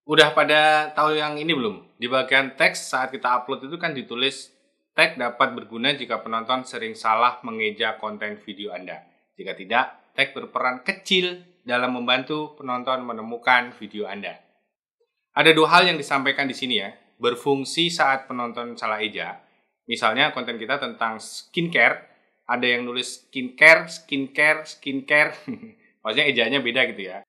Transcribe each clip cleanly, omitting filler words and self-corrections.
Udah pada tahu yang ini belum? Di bagian teks saat kita upload itu kan ditulis tag dapat berguna jika penonton sering salah mengeja konten video Anda. Jika tidak, tag berperan kecil dalam membantu penonton menemukan video Anda. Ada dua hal yang disampaikan di sini ya, berfungsi saat penonton salah eja. Misalnya konten kita tentang skincare, ada yang nulis skincare. Maksudnya ejanya beda gitu ya.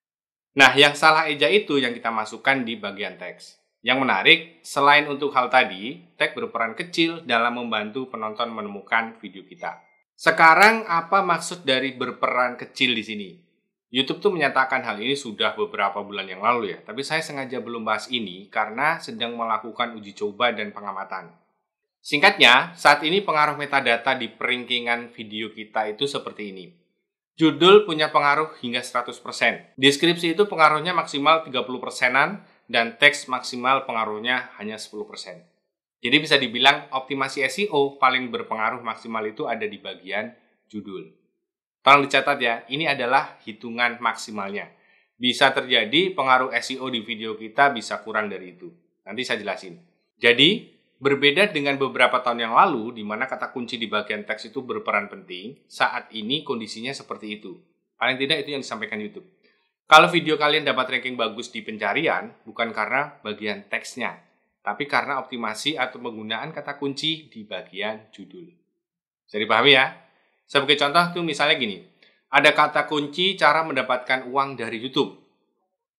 Nah, yang salah eja itu yang kita masukkan di bagian teks. Yang menarik, selain untuk hal tadi, tag berperan kecil dalam membantu penonton menemukan video kita. Sekarang, apa maksud dari berperan kecil di sini? YouTube tuh menyatakan hal ini sudah beberapa bulan yang lalu ya, tapi saya sengaja belum bahas ini karena sedang melakukan uji coba dan pengamatan. Singkatnya, saat ini pengaruh metadata di perankingan video kita itu seperti ini. Judul punya pengaruh hingga 100%. Deskripsi itu pengaruhnya maksimal 30%-an dan teks maksimal pengaruhnya hanya 10%. Jadi bisa dibilang optimasi SEO paling berpengaruh maksimal itu ada di bagian judul. Tolong dicatat ya, ini adalah hitungan maksimalnya. Bisa terjadi pengaruh SEO di video kita bisa kurang dari itu. Nanti saya jelasin. Jadi, berbeda dengan beberapa tahun yang lalu, di mana kata kunci di bagian teks itu berperan penting, saat ini kondisinya seperti itu. Paling tidak itu yang disampaikan YouTube. Kalau video kalian dapat ranking bagus di pencarian, bukan karena bagian teksnya, tapi karena optimasi atau penggunaan kata kunci di bagian judul. Bisa dipahami ya? Sebagai contoh tuh misalnya gini, ada kata kunci cara mendapatkan uang dari YouTube.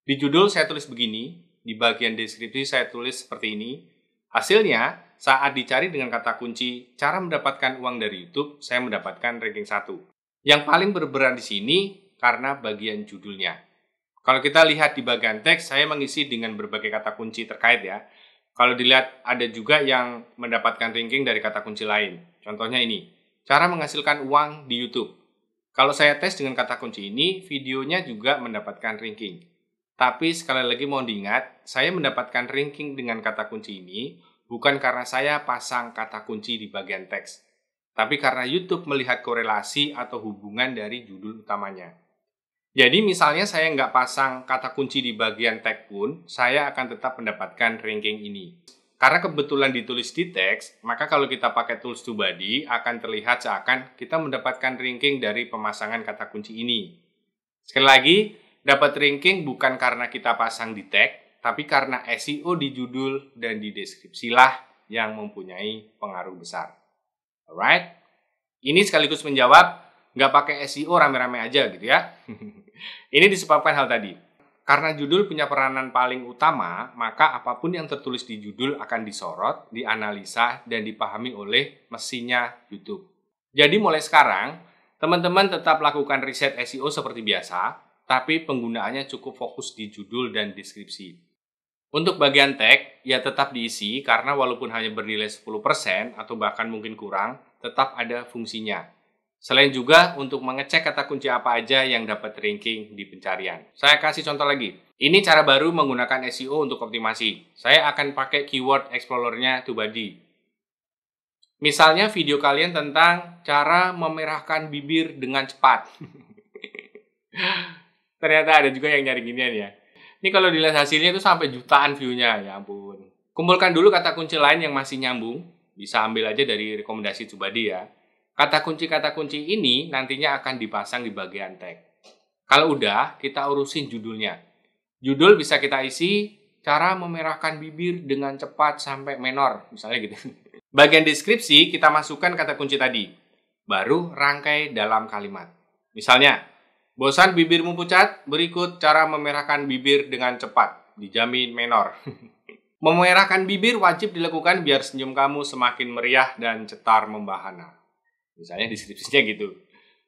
Di judul saya tulis begini, di bagian deskripsi saya tulis seperti ini. Hasilnya, saat dicari dengan kata kunci cara mendapatkan uang dari YouTube, saya mendapatkan ranking 1. Yang paling berperan di sini karena bagian judulnya. Kalau kita lihat di bagian teks, saya mengisi dengan berbagai kata kunci terkait ya. Kalau dilihat ada juga yang mendapatkan ranking dari kata kunci lain. Contohnya ini, cara menghasilkan uang di YouTube. Kalau saya tes dengan kata kunci ini, videonya juga mendapatkan ranking. Tapi sekali lagi mohon diingat, saya mendapatkan ranking dengan kata kunci ini bukan karena saya pasang kata kunci di bagian teks, tapi karena YouTube melihat korelasi atau hubungan dari judul utamanya. Jadi misalnya saya nggak pasang kata kunci di bagian tag pun, saya akan tetap mendapatkan ranking ini. Karena kebetulan ditulis di teks, maka kalau kita pakai tools to body, akan terlihat seakan kita mendapatkan ranking dari pemasangan kata kunci ini. Sekali lagi, dapat ranking bukan karena kita pasang di tag, tapi karena SEO di judul dan di deskripsi lah yang mempunyai pengaruh besar. Alright? Ini sekaligus menjawab, nggak pakai SEO rame-rame aja gitu ya. Ini disebabkan hal tadi. Karena judul punya peranan paling utama, maka apapun yang tertulis di judul akan disorot, dianalisa, dan dipahami oleh mesinnya YouTube. Jadi mulai sekarang, teman-teman tetap lakukan riset SEO seperti biasa, tapi penggunaannya cukup fokus di judul dan deskripsi. Untuk bagian tag, ya tetap diisi karena walaupun hanya bernilai 10% atau bahkan mungkin kurang, tetap ada fungsinya. Selain juga untuk mengecek kata kunci apa aja yang dapat ranking di pencarian. Saya kasih contoh lagi. Ini cara baru menggunakan SEO untuk optimasi. Saya akan pakai keyword explorer-nya TubeBuddy. Misalnya video kalian tentang cara memerahkan bibir dengan cepat. Ternyata ada juga yang nyari ginian ya. Ini kalau dilihat hasilnya itu sampai jutaan view-nya, ya ampun. Kumpulkan dulu kata kunci lain yang masih nyambung. Bisa ambil aja dari rekomendasi TubeBuddy ya. Kata kunci ini nantinya akan dipasang di bagian tag. Kalau udah, kita urusin judulnya. Judul bisa kita isi cara memerahkan bibir dengan cepat sampai menor, misalnya gitu. Bagian deskripsi kita masukkan kata kunci tadi. Baru rangkai dalam kalimat. Misalnya, bosan bibirmu pucat? Berikut cara memerahkan bibir dengan cepat. Dijamin menor. Memerahkan bibir wajib dilakukan biar senyum kamu semakin meriah dan cetar membahana. Misalnya deskripsinya gitu.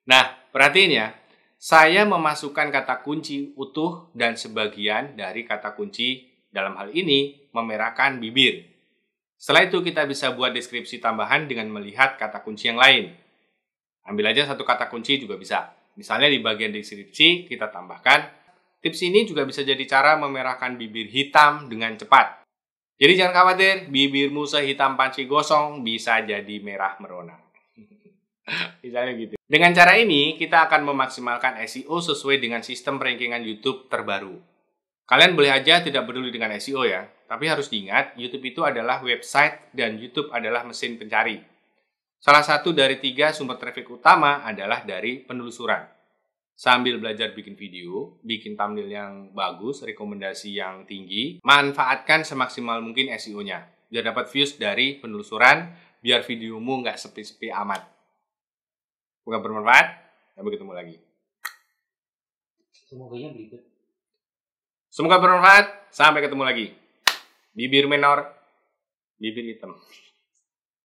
Nah, perhatiin ya. Saya memasukkan kata kunci utuh dan sebagian dari kata kunci dalam hal ini memerahkan bibir. Setelah itu kita bisa buat deskripsi tambahan dengan melihat kata kunci yang lain. Ambil aja satu kata kunci juga bisa. Misalnya di bagian deskripsi kita tambahkan, tips ini juga bisa jadi cara memerahkan bibir hitam dengan cepat. Jadi jangan khawatir, bibirmu sehitam panci gosong bisa jadi merah merona. Misalnya gitu. Dengan cara ini, kita akan memaksimalkan SEO sesuai dengan sistem rankingan YouTube terbaru. Kalian boleh aja tidak peduli dengan SEO ya, tapi harus diingat YouTube itu adalah website dan YouTube adalah mesin pencari. Salah satu dari 3 sumber traffic utama adalah dari penelusuran. Sambil belajar bikin video, bikin thumbnail yang bagus, rekomendasi yang tinggi, manfaatkan semaksimal mungkin SEO-nya. Biar dapat views dari penelusuran, biar videomu nggak sepi-sepi amat. Semoga bermanfaat, sampai ketemu lagi. Semoga bermanfaat, sampai ketemu lagi. Bibir menor, bibir hitam.